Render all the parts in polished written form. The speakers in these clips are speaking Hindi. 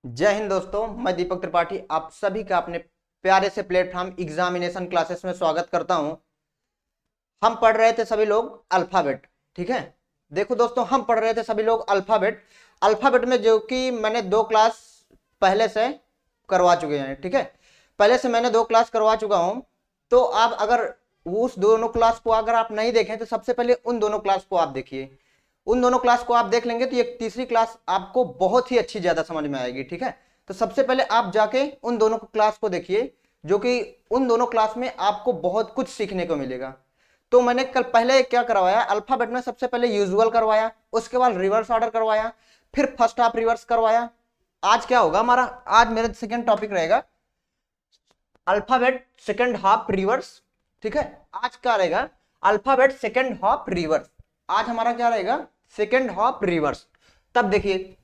जय हिंद दोस्तों, मैं दीपक त्रिपाठी आप सभी का अपने प्यारे से प्लेटफॉर्म एग्जामिनेशन क्लासेस में स्वागत करता हूं। हम पढ़ रहे थे सभी लोग अल्फाबेट। ठीक है, देखो दोस्तों, हम पढ़ रहे थे सभी लोग अल्फाबेट। अल्फाबेट में जो कि मैंने 2 क्लास पहले से करवा चुके हैं। ठीक है, पहले से मैंने 2 क्लास करवा चुका हूं। तो आप अगर उस दोनों क्लास को अगर आप नहीं देखें तो सबसे पहले उन दोनों क्लास को आप देखिए। उन दोनों क्लास को आप देख लेंगे तो ये तीसरी क्लास आपको बहुत ही अच्छी ज्यादा समझ में आएगी। ठीक है, तो सबसे पहले आप जाके उन दोनों क्लास को देखिए, जो कि उन दोनों क्लास में आपको बहुत कुछ सीखने को मिलेगा। तो मैंने कल पहले क्या करवाया, अल्फाबेट में सबसे पहले यूजुअल करवाया, उसके बाद रिवर्स ऑर्डर करवाया, फिर फर्स्ट हाफ रिवर्स करवाया। आज क्या होगा हमारा, आज मेरा सेकंड टॉपिक रहेगा अल्फाबेट सेकंड हाफ रिवर्स। ठीक है, आज क्या रहेगा, अल्फाबेट सेकंड हाफ रिवर्स। आज हमारा क्या रहेगा, सेकंड हाफ रिवर्स। तब देखिए,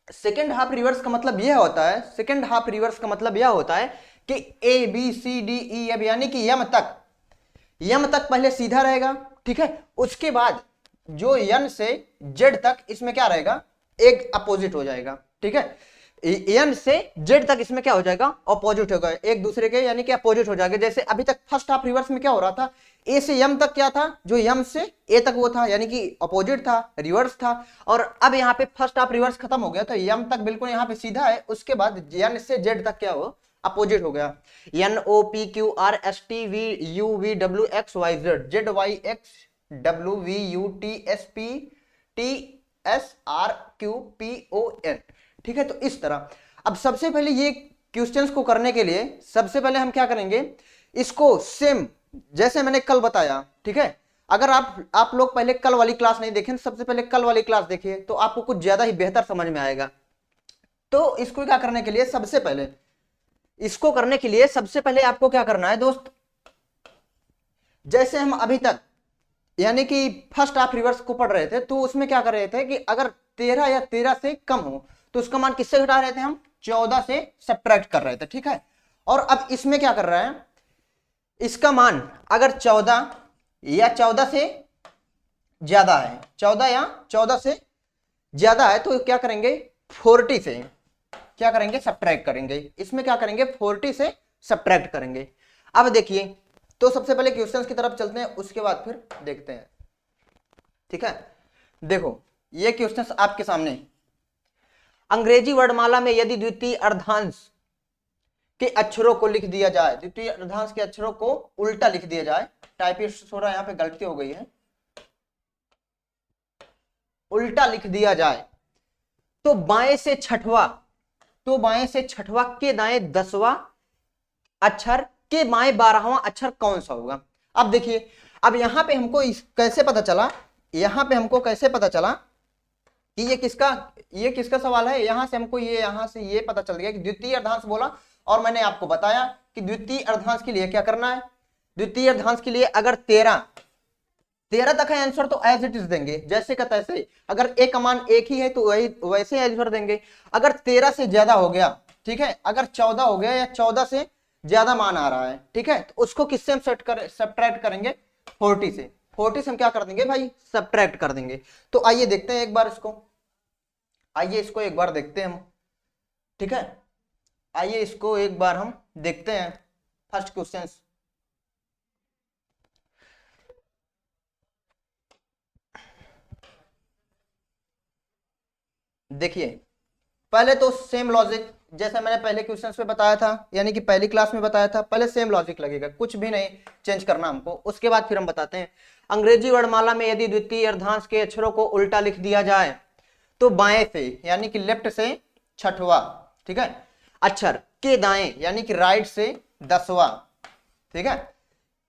सेकंड हाफ रिवर्स का मतलब यह होता है, सेकंड हाफ रिवर्स का मतलब यह होता है कि A B C D E F यानी कि यम तक पहले सीधा रहेगा। ठीक है, उसके बाद जो यन से जेड तक इसमें क्या रहेगा, एक अपोजिट हो जाएगा। ठीक है, एन से जेड तक इसमें क्या हो जाएगा, अपोजिट होगा एक दूसरे के, यानी कि अपोजिट हो जाएगा। जैसे अभी तक फर्स्ट हाफ रिवर्स में क्या हो रहा था, ए से यम तक क्या था, जो यम से ए तक वो था, यानी कि अपोजिट था, रिवर्स था। और अब यहाँ पे फर्स्ट हाफ रिवर्स खत्म हो गया तो यम तक बिल्कुल यहाँ पे सीधा है, उसके बाद एन से जेड तक क्या हो, अपोजिट हो गया। N O P Q R S T V U V W X Y Z, Z Y X W V U T S P T S R Q P O N. ठीक है, तो इस तरह अब सबसे पहले ये क्वेश्चंस को करने के लिए सबसे पहले हम क्या करेंगे, इसको सेम जैसे मैंने कल बताया। ठीक है, अगर आप लोग पहले कल वाली क्लास नहीं देखें, सबसे पहले कल वाली क्लास देखिए तो आपको कुछ ज्यादा ही बेहतर समझ में आएगा। तो इसको क्या करने के लिए, सबसे पहले इसको करने के लिए सबसे पहले आपको क्या करना है दोस्त, जैसे हम अभी तक यानी कि फर्स्ट हाफ रिवर्स को पढ़ रहे थे तो उसमें क्या कर रहे थे कि अगर 13 या 13 से कम हो तो उसका मान किससे घटा रहे थे, हम 14 से सब्ट्रैक्ट कर रहे थे। ठीक है, और अब इसमें क्या कर रहा है, इसका मान अगर 14 या 14 से ज्यादा है, 14 या 14 से ज्यादा है तो क्या करेंगे, 40 से क्या करेंगे, सब्ट्रैक्ट करेंगे। इसमें क्या करेंगे, 40 से सब्ट्रैक्ट करेंगे। अब देखिए, तो सबसे पहले क्वेश्चंस की तरफ चलते हैं, उसके बाद फिर देखते हैं। ठीक है, देखो ये क्वेश्चंस आपके सामने। अंग्रेजी वर्णमाला में यदि द्वितीय अर्धांश के अक्षरों को लिख दिया जाए, द्वितीय अर्धांश के अक्षरों को उल्टा लिख दिया जाए, टाइपिस्ट थोड़ा यहाँ पे गलती हो गई है, उल्टा लिख दिया जाए तो बाएं से छठवां, तो बाएं से छठवां के दाएं 10वां अक्षर के बाएं 12वां अक्षर कौन सा होगा। अब देखिए, अब यहां पे हमको कैसे पता चला, यहां पे हमको कैसे पता चला कि ये किसका सवाल है, यहां से हमको यहां से ये पता चल गया कि द्वितीय अर्धांश बोला। और मैंने आपको बताया कि द्वितीय अर्धांश के लिए क्या करना है, द्वितीय अर्धांश के लिए अगर 13 तक है आंसर तो एज इट इज देंगे, जैसे का तैसे। अगर एक का मान एक ही है तो वही वैसे आंसर देंगे। अगर 13 से ज्यादा हो गया, ठीक है, अगर 14 हो गया या 14 से ज्यादा मान आ रहा है, ठीक है, तो उसको किससे हम सब्ट्रैक्ट करेंगे, 40 से। 40 से हम क्या कर देंगे भाई, सब्ट्रैक्ट कर देंगे। तो आइए देखते हैं एक बार इसको, आइए इसको एक बार देखते हैं हम। ठीक है, आइए इसको एक बार हम देखते हैं। फर्स्ट क्वेश्चन देखिए, पहले तो सेम लॉजिक जैसे मैंने पहले क्वेश्चंस पे बताया था, यानी कि पहली क्लास में बताया था, पहले सेम लॉजिक लगेगा, कुछ भी नहीं चेंज करना हमको। उसके बाद फिर हम बताते हैं, अंग्रेजी वर्णमाला में यदि द्वितीय अर्धांश के अक्षरों को उल्टा लिख दिया जाए तो बाएं से यानी कि लेफ्ट से छठवां, ठीक है, अक्षर के दाएं यानी कि राइट से 10वां, ठीक है,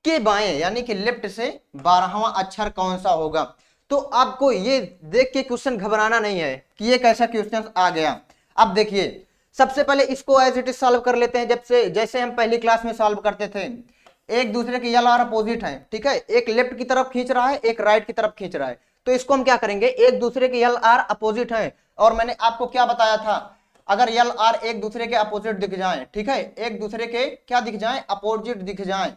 के बाएं यानी कि लेफ्ट से 12वां अक्षर कौन सा होगा। तो आपको ये देख के क्वेश्चन घबराना नहीं है कि ये कैसा क्वेश्चन आ गया। अब देखिए, सबसे पहले इसको एज इट इज सॉल्व कर लेते हैं, जब से जैसे हम पहली क्लास में सॉल्व करते थे। एक दूसरे के यल आर अपोजिट है, ठीक है, एक लेफ्ट की तरफ खींच रहा है, एक राइट की तरफ खींच रहा है। तो इसको हम क्या करेंगे, एक दूसरे के यल आर अपोजिट है, और मैंने आपको क्या बताया था, अगर यल आर एक दूसरे के अपोजिट दिख जाए, ठीक है, एक दूसरे के क्या दिख जाए, अपोजिट दिख जाए,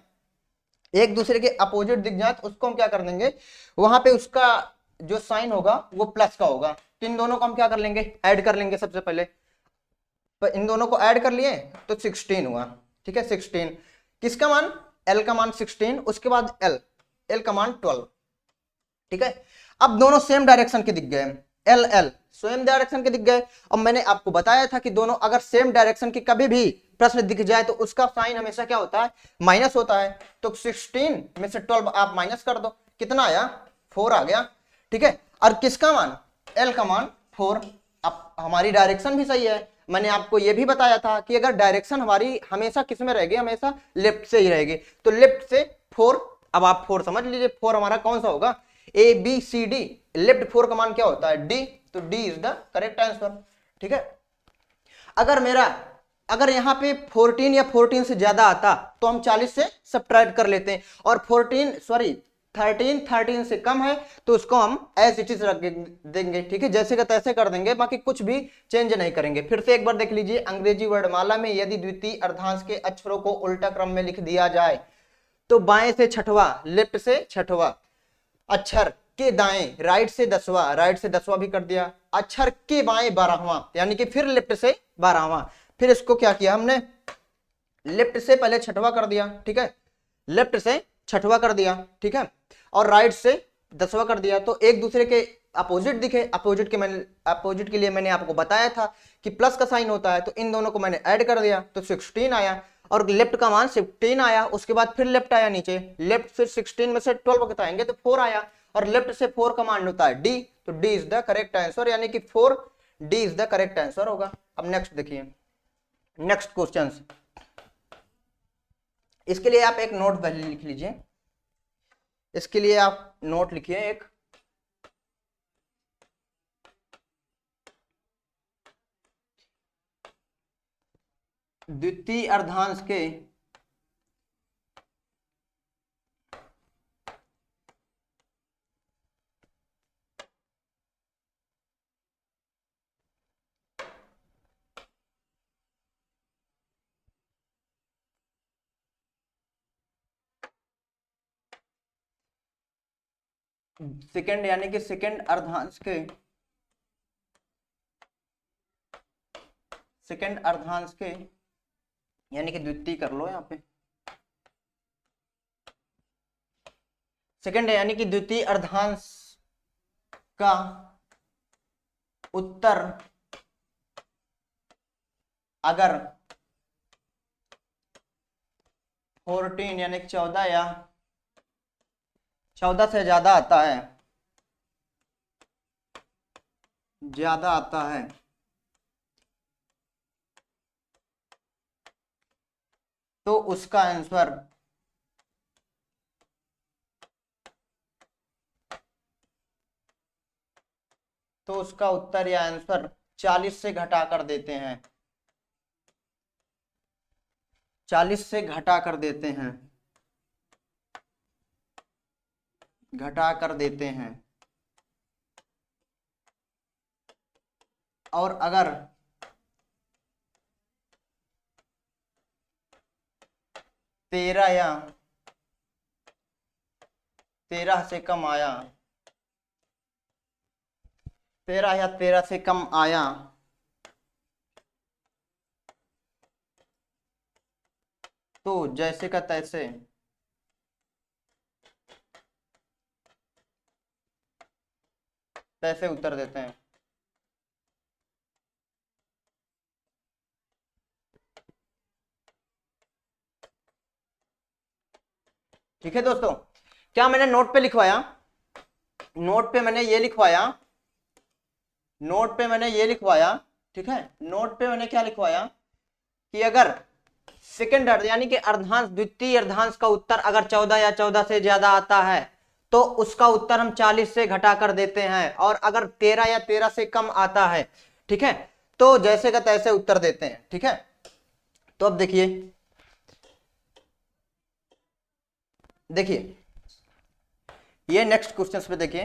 एक दूसरे के अपोजिट दिख जाए तो उसको हम क्या कर देंगे, वहां पे उसका जो साइन होगा वो प्लस का होगा। तो इन दोनों को हम क्या कर लेंगे, ऐड कर लेंगे सबसे पहले। पर इन दोनों को ऐड कर लिए तो 16 हुआ। ठीक है, 16 किसका मान, एल का मान 16, उसके बाद एल का मान 12। ठीक है, अब दोनों सेम डायरेक्शन के दिख गए, एल एल सेम डायरेक्शन के दिख गए। अब मैंने आपको बताया था कि दोनों अगर सेम डायरेक्शन के कभी भी प्रश्न दिख जाए तो उसका साइन हमेशा क्या होता है, माइनस होता है। तो 16 में से 12 आप माइनस कर दो, कितना आया, 4 आ गया। ठीक है, और किसका मान, एल का मान 4। अब हमारी डायरेक्शन भी सही है। मैंने आपको यह भी बताया था कि अगर डायरेक्शन हमारी हमेशा किस में रहेगी, हमेशा लेफ्ट से ही रहेगी, तो लेफ्ट से 4। अब आप 4 समझ लीजिए, 4 हमारा कौन सा होगा, A B C D, left 4 का मान क्या होता है, डी, तो D is the correct answer. ठीक है, अगर यहाँ पे 14 या 14 से ज्यादा आता तो हम 40 से सब्ट्रैक्ट कर लेते हैं, और 13 से कम है तो उसको हम एज इट इज रख देंगे। ठीक है, जैसे का तैसे कर देंगे, बाकी कुछ भी चेंज नहीं करेंगे। फिर से एक बार देख लीजिए, अंग्रेजी वर्णमाला में यदि द्वितीय अर्धांश के अक्षरों को उल्टा क्रम में लिख दिया जाए तो बाएं से छठवां, लेफ्ट से छठवां अक्षर के दाएं, राइट से 10वां, राइट से 10वां भी कर दिया, अक्षर के बाएं 12वां, यानी कि फिर लेफ्ट से 12वां, फिर इसको क्या किया हमने, लेफ्ट से पहले छठवां कर दिया। ठीक है, लेफ्ट से छठवां कर दिया। ठीक है, और राइट से 10वां कर दिया, तो एक दूसरे के अपोजिट दिखे। अपोजिट के लिए मैंने आपको बताया था कि प्लस का साइन होता है, तो इन दोनों को मैंने ऐड कर दिया तो 16 आया, और लेफ्ट का मान 16 आया। उसके बाद फिर लेफ्ट आया नीचे, लेफ्ट से 16 में से 12 बताएंगे तो 4 आया, और लेफ्ट से 4 का मान होता है डी, तो D is the correct answer, यानी कि 4 D is the correct answer होगा। अब नेक्स्ट देखिए, नेक्स्ट क्वेश्चन, इसके लिए आप एक नोट पहले लिख लीजिए, इसके लिए आप नोट लिखिए एक, द्वितीय अर्धांश के सेकंड, यानी कि सेकंड अर्धांश के, सेकंड अर्धांश के यानी कि द्वितीय कर लो यहाँ पे, सेकंड यानी कि द्वितीय अर्धांश का उत्तर अगर 14 यानी 14 या 14 से ज्यादा आता है, ज्यादा आता है, तो उसका आंसर तो उसका उत्तर या आंसर 40 से घटा कर देते हैं, 40 से घटा कर देते हैं, घटा कर देते हैं। और अगर 13 या 13 से कम आया, 13 या 13 से कम आया, तो जैसे का तैसे तैसे उत्तर देते हैं। ठीक है दोस्तों, क्या मैंने नोट पे लिखवाया, नोट पे मैंने ये लिखवाया, नोट पे मैंने ये लिखवाया। ठीक है, नोट पे मैंने क्या लिखवाया कि अगर सेकंड अर्ध यानी कि अर्धांश, द्वितीय अर्धांश का उत्तर अगर 14 या 14 से ज्यादा आता है तो उसका उत्तर हम 40 से घटा कर देते हैं, और अगर 13 या 13 से कम आता है, ठीक है, तो जैसे का तैसे उत्तर देते हैं। ठीक है, तो अब देखिए, देखिए ये नेक्स्ट क्वेश्चन पे देखिए,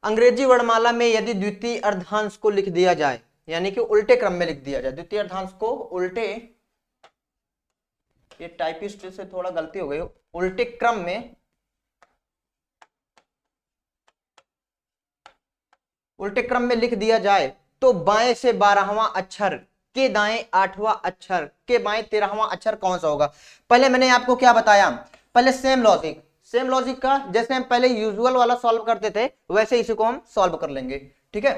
अंग्रेजी वर्णमाला में यदि द्वितीय अर्धांश को लिख दिया जाए, यानी कि उल्टे क्रम में लिख दिया जाए, द्वितीय अर्धांश को उल्टे, ये टाइपिस्ट से थोड़ा गलती हो गई, उल्टे क्रम में, उल्टे क्रम में लिख दिया जाए तो बाएं से 12वां अक्षर के दाएं 8वां अक्षर के बाएं 13वां अक्षर कौन सा होगा। पहले मैंने आपको क्या बताया, पहले सेम लॉजिक का जैसे हम पहले यूजुअल वाला सॉल्व करते थे वैसे इसी को हम सॉल्व कर लेंगे। ठीक है,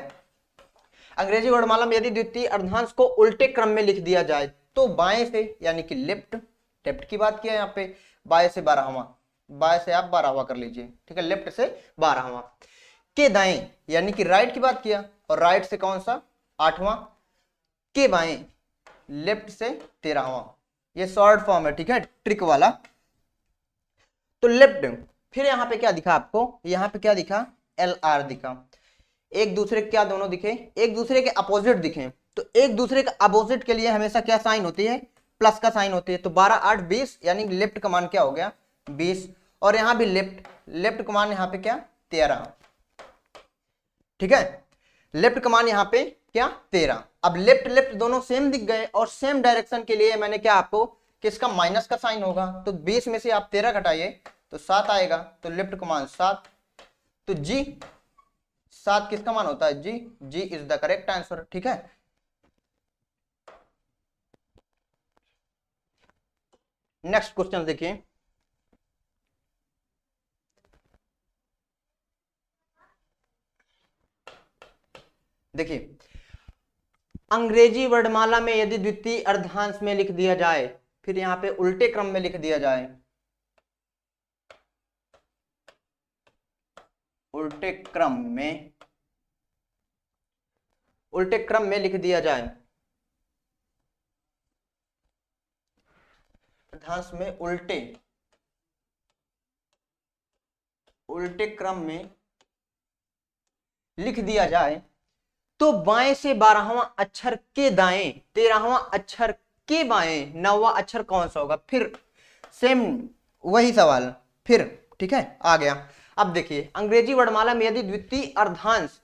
अंग्रेजी वर्णमाला में यदि द्वितीय अर्धांश को उल्टे क्रम में लिख दिया जाए तो बाएं से यानी कि लेफ्ट की बात किया यहाँ पे, बाएं से 12वां, बाएं से आप 12वां कर लीजिए। ठीक है, लेफ्ट से 12वां, के दाएं यानी कि राइट की बात किया और राइट से कौन सा 8वां, के बाएं लेफ्ट से 13वां, ये शॉर्ट फॉर्म है। ठीक है, ट्रिक वाला। तो लेफ्ट, फिर यहां पे क्या दिखा आपको, यहां पे क्या दिखा, LR दिखा। एक दूसरे के क्या दोनों दिखे, एक दूसरे के अपोजिट दिखे। तो एक दूसरे के अपोजिट के लिए हमेशा क्या साइन होती है, प्लस का साइन होती है। तो 12 8 20 यानी लेफ्ट का मान क्या हो गया 20, और यहां भी लेफ्ट का मान यहां पे क्या 13। ठीक है, लेफ्ट का मान यहां पे क्या 13। अब लेफ्ट दोनों सेम दिख गए और सेम डायरेक्शन के लिए मैंने क्या आपको किसका माइनस का साइन होगा। तो 20 में से आप 13 घटाइए तो 7 आएगा, तो लेफ्ट का मान 7। तो जी 7 किसका मान होता है, जी इज द करेक्ट आंसर। ठीक है, नेक्स्ट क्वेश्चन देखिए। देखिए, अंग्रेजी वर्णमाला में यदि द्वितीय अर्धांश में लिख दिया जाए, फिर यहां पे उल्टे क्रम में लिख दिया जाए, उल्टे क्रम में लिख दिया जाए, अर्धांश में उल्टे क्रम में लिख दिया जाए तो बाएं से 12वां अक्षर के दाएं 13वां अक्षर के बाएं 9वां अक्षर कौन सा होगा। फिर सेम वही सवाल फिर। ठीक है, आ गया। अब देखिए, अंग्रेजी वर्णमाला में यदि द्वितीय अर्धांश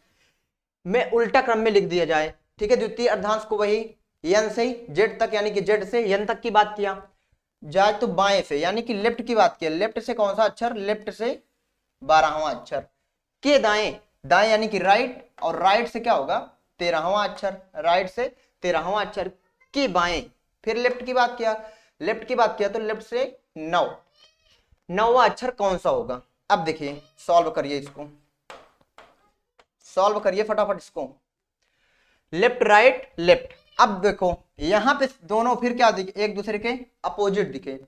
में उल्टा क्रम में लिख दिया जाए, ठीक है, द्वितीय अर्धांश को वही n से z तक यानी कि z से n तक की बात किया जाए तो बाएं से यानी कि लेफ्ट की बात किया, लेफ्ट से कौन सा अक्षर, लेफ्ट से 12वां अक्षर, के दाएं यानी कि राइट, और राइट से क्या होगा 13वां अक्षर, राइट से 13वां अक्षर के बाएं, फिर लेफ्ट की बात किया तो लेफ्ट से 9वां अक्षर कौन सा होगा। अब देखिए सॉल्व करिए इसको, सॉल्व करिए फटाफट इसको, लेफ्ट राइट लेफ्ट। अब देखो यहां पे दोनों फिर क्या दिखे, एक दूसरे के अपोजिट दिखे,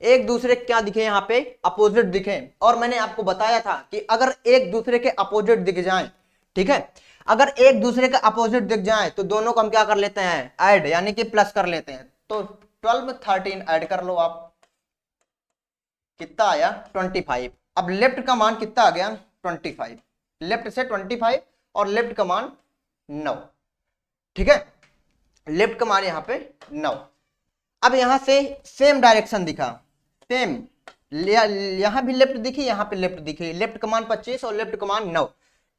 एक दूसरे क्या दिखे, यहाँ पे अपोजिट दिखे। और मैंने आपको बताया था कि अगर एक दूसरे के अपोजिट दिख जाए, ठीक है, अगर एक दूसरे के अपोजिट दिख जाए तो दोनों को हम क्या कर लेते हैं, ऐड यानी कि प्लस कर लेते हैं। तो 12 में 13 ऐड कर लो आप, कितना आया 25। अब लेफ्ट का मान कितना आ गया 25, लेफ्ट से 25 और लेफ्ट का मान 9। ठीक है, लेफ्ट का मान यहाँ पे 9। अब यहां से सेम डायरेक्शन दिखा, सेम, यहां भी लेफ्ट दिखी, यहां पे लेफ्ट दिखी, लेफ्ट का मान 25 और लेफ्ट का मान 9।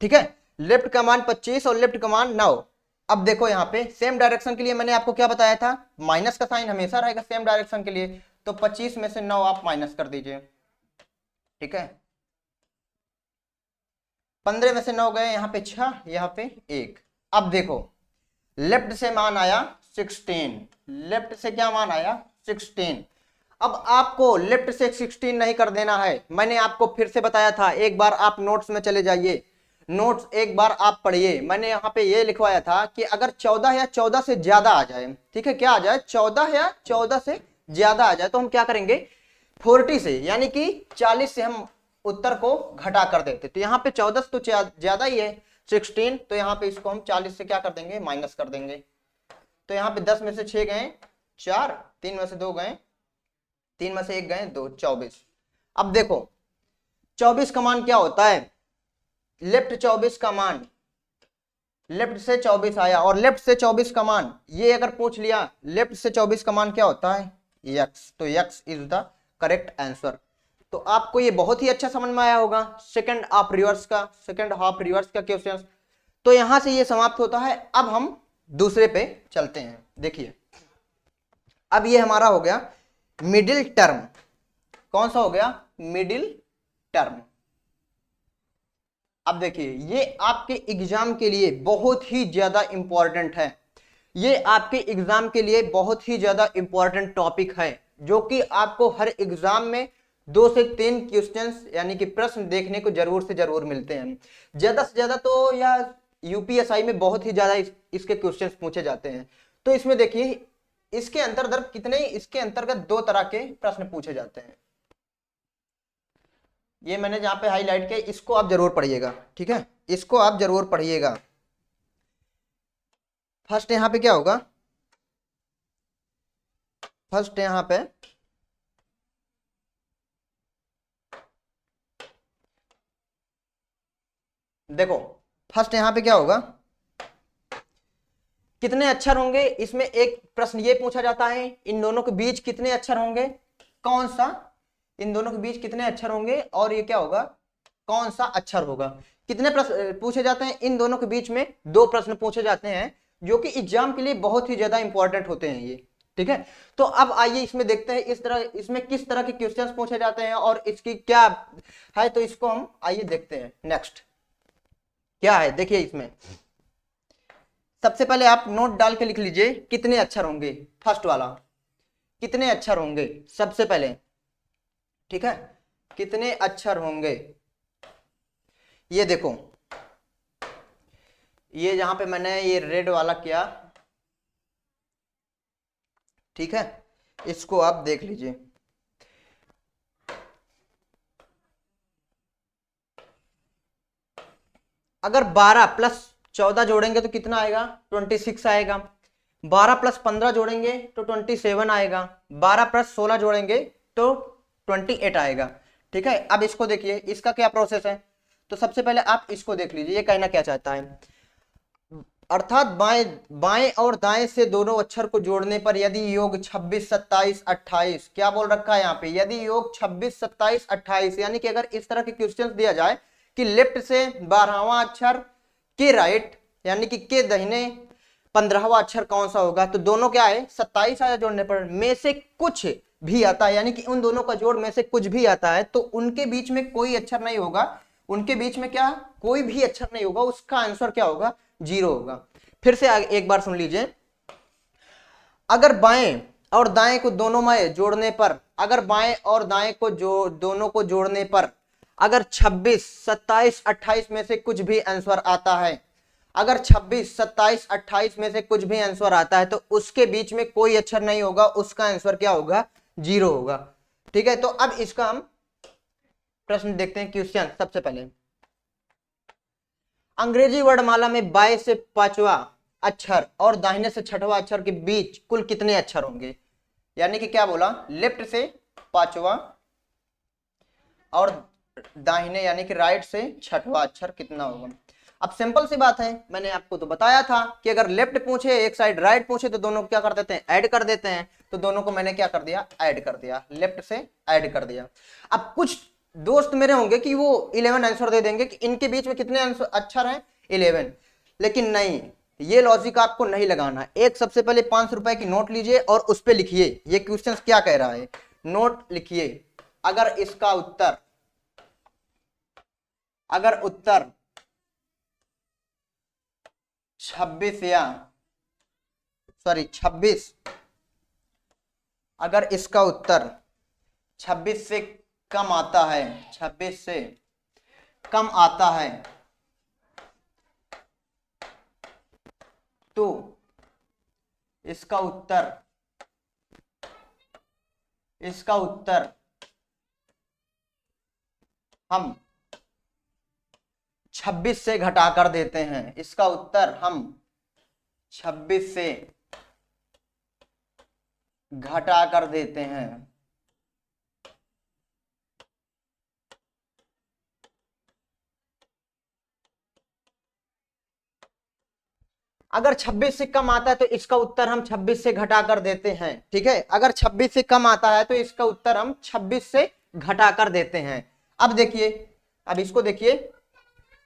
ठीक है, लेफ्ट का मान 25 और लेफ्ट का मान 9। अब देखो यहाँ पे सेम डायरेक्शन के लिए मैंने आपको क्या बताया था, माइनस का साइन हमेशा रहेगा सेम डायरेक्शन के लिए। तो 25 में से 9 आप माइनस कर दीजिए। ठीक है, 15 में से 9 गए, यहाँ पे 6, यहाँ पे 1। अब देखो लेफ्ट से मान आया 16, लेफ्ट से क्या मान आया 16। अब आपको लेफ्ट से 16 नहीं कर देना है, मैंने आपको फिर से बताया था, एक बार आप नोट्स में चले जाइए, नोट्स एक बार आप पढ़िए। मैंने यहाँ पे ये लिखवाया था कि अगर 14 या 14 से ज्यादा आ जाए, ठीक है, क्या आ जाए 14 या 14 से ज्यादा आ जाए तो हम क्या करेंगे 40 से यानी कि 40 से हम उत्तर को घटा कर देते। तो यहाँ पे 14 तो ज्यादा ही है 16, तो यहाँ पे इसको हम 40 से क्या कर देंगे माइनस कर देंगे। तो यहाँ पे 10 में से 6 गए 4, 3 में से 2 गए, 3 में से 1 गए 2, 24। अब देखो 24 का मान क्या होता है, लेफ्ट 24 का मान, लेफ्ट से 24 आया और लेफ्ट से 24 का मान, ये अगर पूछ लिया लेफ्ट से 24 का मान क्या होता है x, तो x is the correct answer. तो आपको ये बहुत ही अच्छा समझ में आया होगा सेकंड हाफ रिवर्स का क्वेश्चन। तो यहां से ये समाप्त होता है। अब हम दूसरे पे चलते हैं। देखिए अब ये हमारा हो गया मिडिल टर्म, कौन सा हो गया मिडिल टर्म। अब देखिए ये आपके एग्जाम के लिए बहुत ही ज्यादा इंपॉर्टेंट है। ये आपके एग्जाम के लिए बहुत ही ज्यादा इंपॉर्टेंट टॉपिक है, जो कि आपको हर एग्जाम में 2 से 3 क्वेश्चंस यानी कि प्रश्न देखने को जरूर से जरूर मिलते हैं। ज्यादा से ज्यादा तो या यूपीएसआई में बहुत ही ज्यादा इसके क्वेश्चंस पूछे जाते हैं। तो इसमें देखिए इसके अंतर्गत कितने, इसके अंतर्गत 2 तरह के प्रश्न पूछे जाते हैं। ये मैंने जहां पे हाईलाइट किया, इसको आप जरूर पढ़िएगा, ठीक है, इसको आप जरूर पढ़िएगा। फर्स्ट यहां पे क्या होगा, फर्स्ट यहां पे देखो, फर्स्ट यहां पे क्या होगा, कितने अक्षर होंगे। इसमें एक प्रश्न ये पूछा जाता है, इन दोनों के बीच कितने अक्षर होंगे, कौन सा, इन दोनों के बीच कितने अक्षर होंगे, और ये क्या होगा, कौन सा अक्षर होगा। कितने प्रश्न पूछे जाते हैं, इन दोनों के बीच में 2 प्रश्न पूछे जाते हैं, जो कि एग्जाम के लिए बहुत ही ज्यादा इंपॉर्टेंट होते हैं ये, ठीक है। तो अब आइए इसमें देखते हैं इस तरह, इसमें किस तरह के क्वेश्चंस पूछे जाते हैं और इसकी क्या है, तो इसको हम आइए देखते हैं। नेक्स्ट क्या है, देखिए इसमें सबसे पहले आप नोट डाल के लिख लीजिए कितने अक्षर होंगे। फर्स्ट वाला, कितने अक्षर होंगे सबसे पहले, ठीक है, कितने अक्षर होंगे। ये देखो, ये जहां पे मैंने ये रेड वाला किया, ठीक है, इसको आप देख लीजिए। अगर 12 प्लस 14 जोड़ेंगे तो कितना आएगा, 26 आएगा। 12 प्लस 15 जोड़ेंगे तो 27 आएगा। 12 प्लस 16 जोड़ेंगे तो 28 आएगा, ठीक है। अब इसको देखिए, इसका क्या प्रोसेस है, तो सबसे पहले आप इसको देख लीजिए, ये कहना क्या चाहता है, अर्थात बाएं बाएं और दाएं से दोनों अक्षर को जोड़ने पर यदि योग 26, 27, 28, क्या बोल रखा है यहाँ पे, यदि योग 26, 27, 28, यानी कि अगर इस तरह के क्वेश्चन दिया जाए कि लेफ्ट से 12वां अक्षर के राइट यानी कि के दाहिने 15वां अक्षर कौन सा होगा, तो दोनों क्या है 27 आया जोड़ने पर, में से कुछ भी आता है, यानी कि उन दोनों का जोड़ में से कुछ भी आता है तो उनके बीच में कोई अक्षर नहीं होगा, उनके बीच में क्या कोई भी अक्षर नहीं होगा, उसका आंसर क्या होगा, 0 होगा। फिर से एक बार सुन लीजिए, अगर बाएं और दाएं को दोनों में जोड़ने पर, अगर बाएं और दाएं को दोनों को जोड़ने पर अगर 26, 27, 28 में से कुछ भी आंसर आता है, अगर 26, 27, 28 में से कुछ भी आंसर आता है तो उसके बीच में कोई अक्षर नहीं होगा, उसका आंसर क्या होगा, 0 होगा, ठीक है। तो अब इसका हम प्रश्न देखते हैं। क्वेश्चन सबसे पहले, अंग्रेजी वर्णमाला में बाएं से 5वां अक्षर और दाहिने से 6वां अक्षर के बीच कुल कितने अक्षर होंगे, यानी कि क्या बोला, लेफ्ट से 5वां और दाहिने यानी कि राइट से 6वां अक्षर कितना होगा। अब सिंपल सी बात है, मैंने आपको तो बताया था कि अगर लेफ्ट पूछे एक साइड राइट पूछे तो दोनों को क्या कर देते हैं, ऐड कर देते हैं, तो दोनों को मैंने क्या कर दिया, ऐड कर दिया, लेफ्ट से ऐड कर दिया। अब कुछ दोस्त मेरे होंगे कि वो 11 आंसर दे देंगे कि इनके बीच में कितने अक्षर हैं, 11, लेकिन नहीं, ये लॉजिक आपको नहीं लगाना। एक सबसे पहले 500 रुपए की नोट लीजिए और उस पर लिखिए ये क्वेश्चन क्या कह रहा है, नोट लिखिए, अगर इसका उत्तर, अगर उत्तर 26 या 26, अगर इसका उत्तर 26 से कम आता है, 26 से कम आता है तो इसका उत्तर, इसका उत्तर हम 26 से घटा कर देते हैं, इसका उत्तर हम 26 से घटा कर देते हैं। अगर 26 से कम आता है तो इसका उत्तर हम 26 से घटा कर देते हैं, ठीक है। अगर 26 से कम आता है तो इसका उत्तर हम 26 से घटा कर देते हैं। अब देखिए, अब इसको देखिए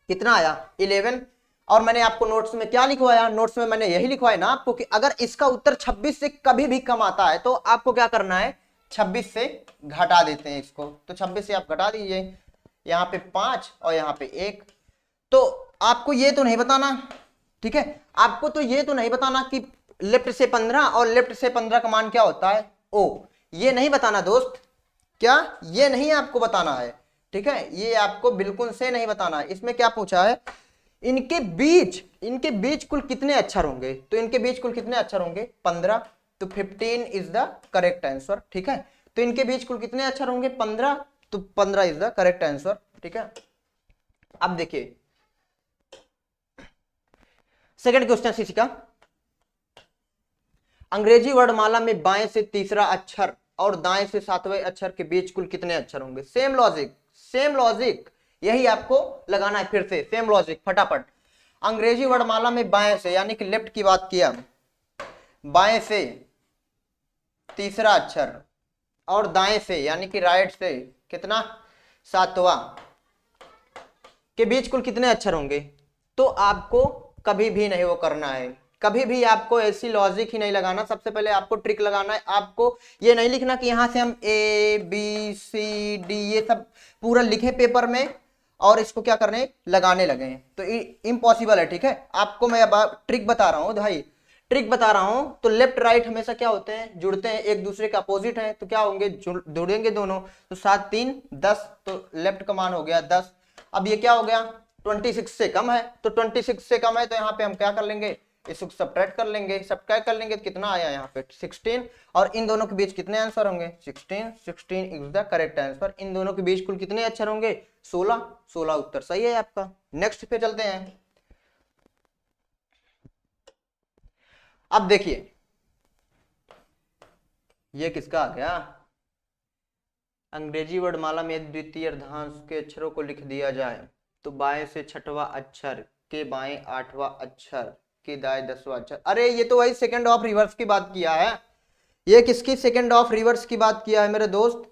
कितना आया, 11, और मैंने आपको नोट्स में क्या लिखवाया, नोट्स में मैंने यही लिखवाया ना आपको कि अगर इसका उत्तर 26 से कभी भी कम आता है तो आपको क्या करना है, 26 से घटा देते हैं इसको, तो 26 से आप घटा दीजिए, यहाँ पे 5 और यहाँ पे 1। तो आपको ये तो नहीं बताना, ठीक है, आपको तो ये तो नहीं बताना कि लेफ्ट से 15 और लेफ्ट से 15 का मान क्या होता है ओ। ये नहीं बताना दोस्त, क्या ये नहीं आपको बताना है, ठीक है, ये आपको बिल्कुल से नहीं बताना है। इसमें क्या पूछा है, इनके बीच कुल कितने अक्षर होंगे, तो इनके बीच कुल कितने अक्षर होंगे 15, तो 15 इज द करेक्ट आंसर, ठीक है। तो इनके बीच कुल कितने अक्षर होंगे 15, तो 15 इज द करेक्ट आंसर, ठीक है। अब देखिए सेकंड क्वेश्चन इसी का, अंग्रेजी वर्णमाला में बाएं से तीसरा अक्षर और दाएं से सातवें अक्षर के बीच कुल कितने अक्षर होंगे। सेम लॉजिक, सेम लॉजिक, यही आपको लगाना है फिर से, सेम लॉजिक फटाफट। अंग्रेजी वर्णमाला में बाएं से यानी कि लेफ्ट की बात किया, बाएं से तीसरा अक्षर और दाएं से यानी कि राइट से कितना सातवां के बीच कुल कितने अक्षर होंगे। तो आपको कभी भी नहीं वो करना है, कभी भी आपको ऐसी लॉजिक ही नहीं लगाना। सबसे पहले आपको ट्रिक लगाना है, आपको ये नहीं लिखना कि यहां से हम ABCD ये सब पूरा लिखे पेपर में और इसको क्या करने लगाने लगे हैं, तो इम्पॉसिबल है, ठीक है। आपको मैं अब ट्रिक बता रहा हूं भाई, ट्रिक बता रहा हूं। तो लेफ्ट राइट हमेशा क्या होते हैं, जुड़ते हैं, एक दूसरे के अपोजिट हैं, तो क्या होंगे जुड़ेंगे दोनों। तो 7 3 10, तो लेफ्ट का मान हो गया 10। अब ये क्या हो गया 26 से कम है, तो 26 से कम है तो यहाँ पे हम क्या कर लेंगे, इसको सब्ट्रैक्ट कर लेंगे, सब्ट्रैक्ट कर लेंगे तो कितना आया यहाँ पे 16, और इन दोनों के बीच कितने आंसर होंगे 16, 16 इज द करेक्ट आंसर। इन दोनों के बीच कुल कितने अक्षर होंगे 16, 16 उत्तर सही है आपका। नेक्स्ट पे चलते हैं। अब देखिए ये किसका आ गया, अंग्रेजी वर्णमाला में द्वितीय अर्धांश के अक्षरों को लिख दिया जाए तो बाएं से छठवां अक्षर के बाएं आठवां अक्षर के दाएं 10वां अक्षर। अरे ये तो वही सेकंड ऑफ रिवर्स की बात किया है, ये किसकी सेकंड ऑफ रिवर्स की बात किया है मेरे दोस्त।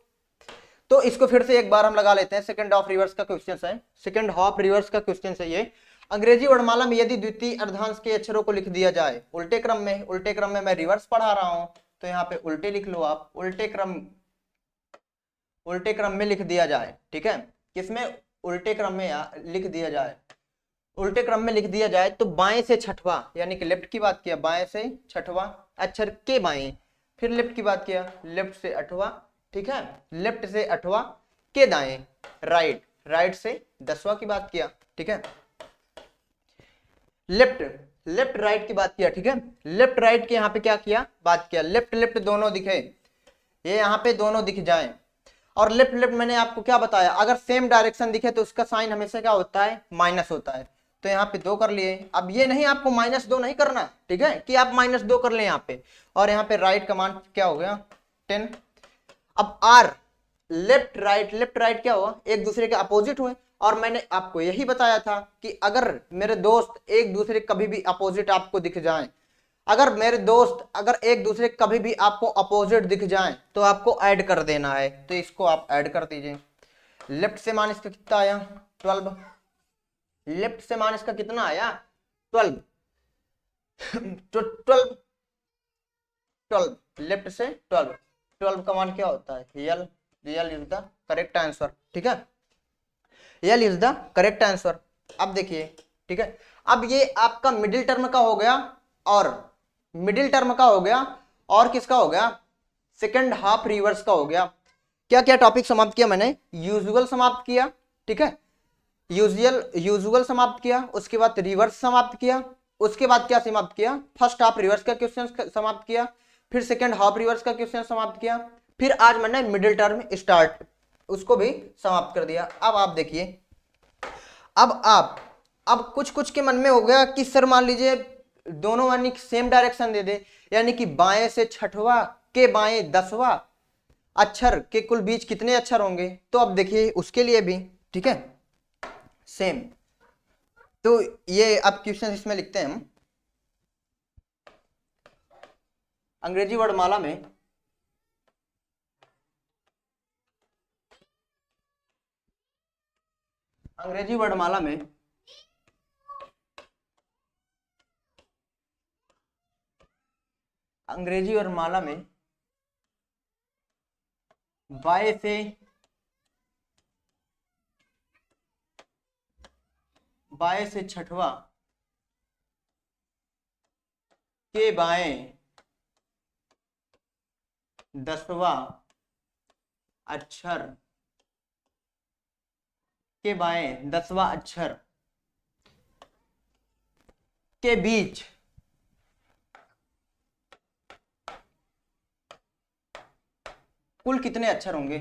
तो इसको फिर से एक बार हम लगा लेते हैं, सेकंड ऑफ रिवर्स का क्वेश्चन है, सेकंड ऑफ रिवर्स का क्वेश्चन है ये। अंग्रेजी वर्णमाला में यदि द्वितीय अर्धांश के अक्षरों को लिख दिया जाए उल्टे क्रम में, उल्टे क्रम में मैं रिवर्स पढ़ा रहा हूं तो यहाँ पे उल्टे लिख लो आप, उल्टे क्रम में लिख दिया जाए, ठीक है। किसमें उल्टे क्रम में लिख दिया जाए, उल्टे क्रम में लिख दिया जाए तो बाएं से छठवां यानी कि लेफ्ट की बात किया, बाएं से छठवां अक्षर के बाएं, फिर लेफ्ट की बात किया लेफ्ट से 8वां, ठीक है, लेफ्ट से 8वां के दाएं, राइट, राइट से 10वां की बात किया, ठीक है। लेफ्ट लेफ्ट राइट की बात किया, ठीक है, लेफ्ट राइट के यहाँ पे क्या किया बात किया, लेफ्ट लेफ्ट दोनों दिखे, ये यहाँ पे दोनों दिख जाएं। और लेफ्ट लेफ्ट मैंने आपको क्या बताया, अगर सेम डायरेक्शन दिखे तो उसका साइन हमेशा क्या होता है माइनस होता है, तो यहाँ पे 2 कर लिए। अब ये नहीं आपको -2 नहीं करना, ठीक है, कि आप -2 कर ले यहाँ पे, और यहाँ पे राइट का मान क्या हो गया 10। अब आर लेफ्ट राइट क्या हुआ एक दूसरे के अपोजिट हुए, और मैंने आपको यही बताया था कि अगर मेरे दोस्त एक दूसरे कभी भी अपोजिट आपको दिख जाएं, अगर मेरे दोस्त अगर एक दूसरे कभी भी आपको अपोजिट दिख जाएं तो आपको ऐड कर देना है, तो इसको आप ऐड कर दीजिए। लेफ्ट से मान इसका कितना आया 12, लेफ्ट से मान इसका कितना आया 12, तो 12 12 लेफ्ट से 12, 12 का मान क्या होता है real, real is the correct answer, ठीक है, real is the correct answer. अब देखिए, ठीक है, अब ये आपका मिडिल टर्म का हो गया, और मिडिल टर्म का हो गया, और किसका हो गया सेकंड हाफ रिवर्स का हो गया। क्या क्या टॉपिक समाप्त किया मैंने, यूजुअल समाप्त किया, ठीक है, यूजुअल समाप्त किया, उसके बाद रिवर्स समाप्त किया, उसके बाद क्या समाप्त किया फर्स्ट हाफ रिवर्स का क्वेश्चन समाप्त किया, फिर सेकंड हाफ रिवर्स का क्वेश्चन समाप्त किया, फिर आज मैंने मिडिल टर्म स्टार्ट उसको भी समाप्त कर दिया। अब आप देखिए, अब कुछ कुछ के मन में हो गया कि सर मान लीजिए दोनों यानी सेम डायरेक्शन दे दे, यानी कि बाएं से छठवां के बाएं 10वां अक्षर के कुल बीच कितने अक्षर होंगे, तो अब देखिए उसके लिए भी, ठीक है, सेम। तो ये अब क्वेश्चन इसमें लिखते हैं हम, अंग्रेजी वर्णमाला में अंग्रेजी वर्णमाला में अंग्रेजी वर्णमाला में बाएं से छठवां के बाएं 10वां अक्षर के बाएं 10वां अक्षर के बीच कुल कितने अक्षर होंगे?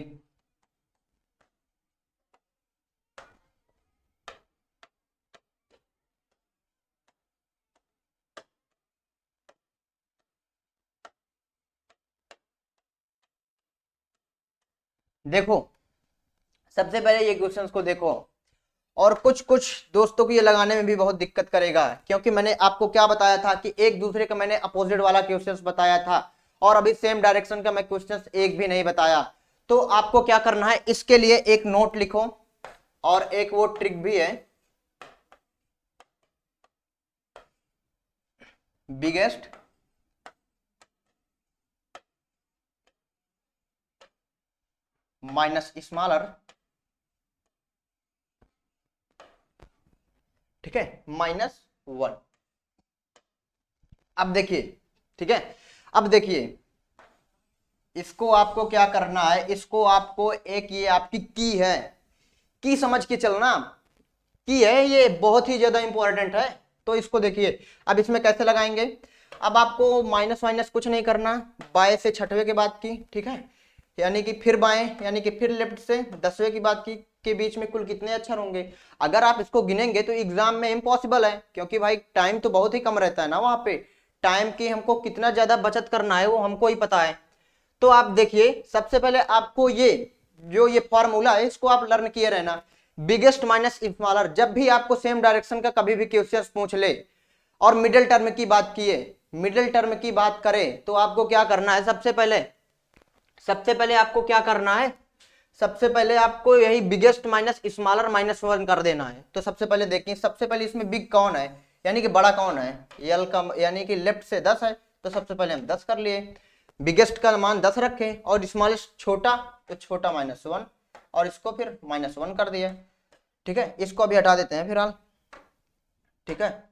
देखो सबसे पहले ये क्वेश्चंस को देखो, और कुछ कुछ दोस्तों को ये लगाने में भी बहुत दिक्कत करेगा, क्योंकि मैंने आपको क्या बताया था कि एक दूसरे का मैंने अपोजिट वाला क्वेश्चंस बताया था, और अभी सेम डायरेक्शन का मैं क्वेश्चंस एक भी नहीं बताया। तो आपको क्या करना है, इसके लिए एक नोट लिखो, और एक वो ट्रिक भी है, बिगेस्ट माइनस स्मॉलर, ठीक है, -1। अब देखिए, ठीक है, अब देखिए इसको आपको क्या करना है, इसको आपको एक ये आपकी की है, की समझ के चलना, की है ये बहुत ही ज्यादा इंपॉर्टेंट है। तो इसको देखिए अब इसमें कैसे लगाएंगे, अब आपको माइनस वाइनस कुछ नहीं करना, बाएं से छठवें के बाद की, ठीक है, यानी कि फिर बाएं यानी कि फिर लेफ्ट से 10वें की बात की, के बीच में कुल कितने अक्षर होंगे। अगर आप इसको गिनेंगे तो एग्जाम में इम्पॉसिबल है, क्योंकि भाई टाइम तो बहुत ही कम रहता है ना, वहां पे टाइम की हमको कितना ज्यादा बचत करना है वो हमको ही पता है। तो आप देखिए सबसे पहले आपको ये जो ये फॉर्मूला है इसको आप लर्न किए रहना, बिगेस्ट माइनस स्मॉलर। जब भी आपको सेम डायरेक्शन का कभी भी क्वेश्चन पूछ ले और मिडिल टर्म की बात किए, मिडिल टर्म की बात करें, तो आपको क्या करना है, सबसे पहले आपको क्या करना है, सबसे पहले आपको यही बिगेस्ट माइनस स्मॉलर -1 कर देना है। तो सबसे पहले देखिए, सबसे पहले इसमें बिग कौन है, यानी कि बड़ा कौन है, यल का यानी कि लेफ्ट से 10 है, तो सबसे पहले हम 10 कर लिए, बिगेस्ट का मान 10 रखे, और स्मॉलेस्ट छोटा, तो छोटा -1, और इसको फिर -1 कर दिया, ठीक है। इसको अभी हटा देते हैं फिलहाल, ठीक है,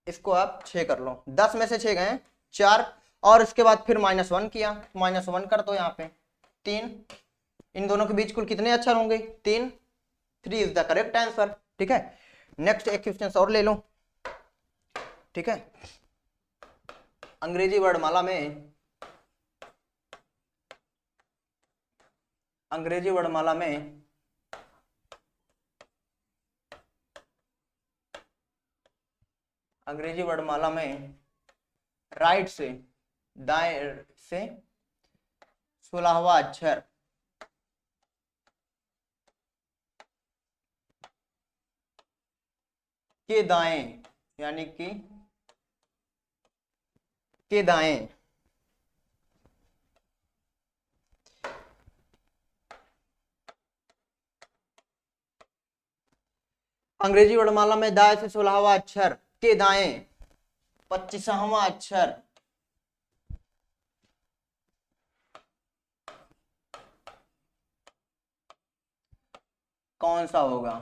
इसको आप 6 कर लो, 10 में से 6 गए 4, और इसके बाद फिर -1 किया, -1 कर दो यहाँ पे 3, इन दोनों के बीच कुल कितने अक्षर होंगे, 3, 3 इज द करेक्ट आंसर, ठीक है। नेक्स्ट एक क्वेश्चन और ले लो, ठीक है, अंग्रेजी वर्णमाला में, अंग्रेजी वर्णमाला में अंग्रेजी वर्णमाला में राइट से दाएं से 16वां अक्षर के दाएं यानी कि के दाएं अंग्रेजी वर्णमाला में दाएं से 16वां अक्षर के दाएं 25वां अक्षर कौन सा होगा।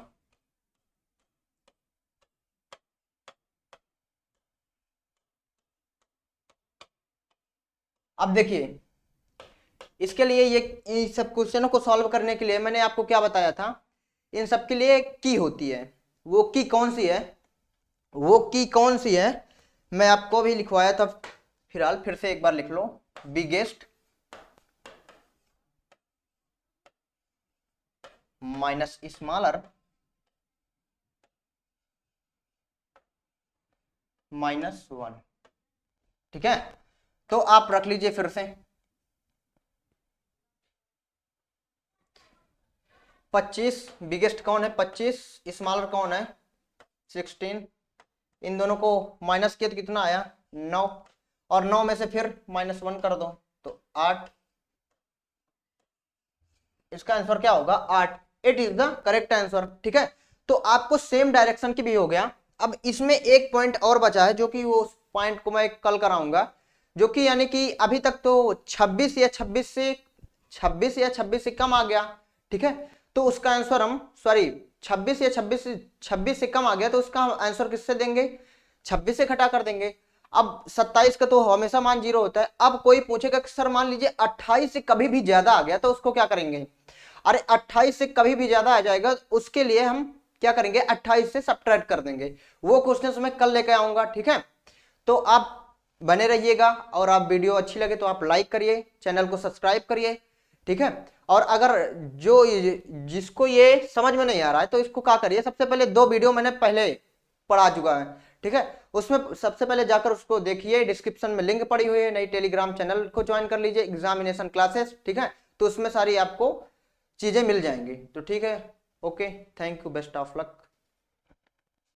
अब देखिए इसके लिए ये इन सब क्वेश्चनों को सॉल्व करने के लिए मैंने आपको क्या बताया था, इन सब के लिए की होती है, वो की कौन सी है, वो की कौन सी है मैं आपको भी लिखवाया था, फिलहाल फिर से एक बार लिख लो, बिगेस्ट माइनस स्मॉलर -1, ठीक है। तो आप रख लीजिए फिर से 25 बिगेस्ट कौन है, 25 स्मॉलर कौन है 16, इन दोनों को माइनस किया तो कितना आया 9, और 9 में से फिर -1 कर दो तो 8, इसका आंसर क्या होगा 8, it is the correct answer, ठीक है। तो आपको सेम डायरेक्शन की भी हो गया। अब इसमें एक पॉइंट और बचा है, जो कि वो पॉइंट को मैं कल कराऊंगा, जो कि यानी कि अभी तक तो 26 या 26 से कम आ गया, ठीक है। तो उसका आंसर हम 26 से कम आ गया, तो उसका हम आंसर किससे देंगे, 26 से घटा कर देंगे। अब 27 का तो हमेशा मान 0 होता है। अब कोई पूछेगा कि सर मान लीजिए 28 से कभी भी ज्यादा आ गया तो उसको क्या करेंगे? अरे 28 से कभी भी ज्यादा आ जाएगा, उसके लिए हम क्या करेंगे? 28 से सब्ट्रैक्ट कर देंगे। वो क्वेश्चन मैं कल लेके आऊंगा, ठीक है? तो आप बने रहिएगा, और आप वीडियो अच्छी लगे तो आप लाइक करिए, चैनल को सब्सक्राइब करिए, ठीक है? और अगर जो जिसको ये समझ में नहीं आ रहा है तो इसको क्या करिए, सबसे पहले 2 वीडियो मैंने पहले पढ़ा चुका है, ठीक है? उसमें सबसे पहले जाकर उसको देखिए, डिस्क्रिप्शन में लिंक पड़ी हुई है, नई टेलीग्राम चैनल को ज्वाइन कर लीजिए, एग्जामिनेशन क्लासेस, ठीक है? तो उसमें सारी आपको चीजें मिल जाएंगी। तो ठीक है, okay, thank you, best of luck.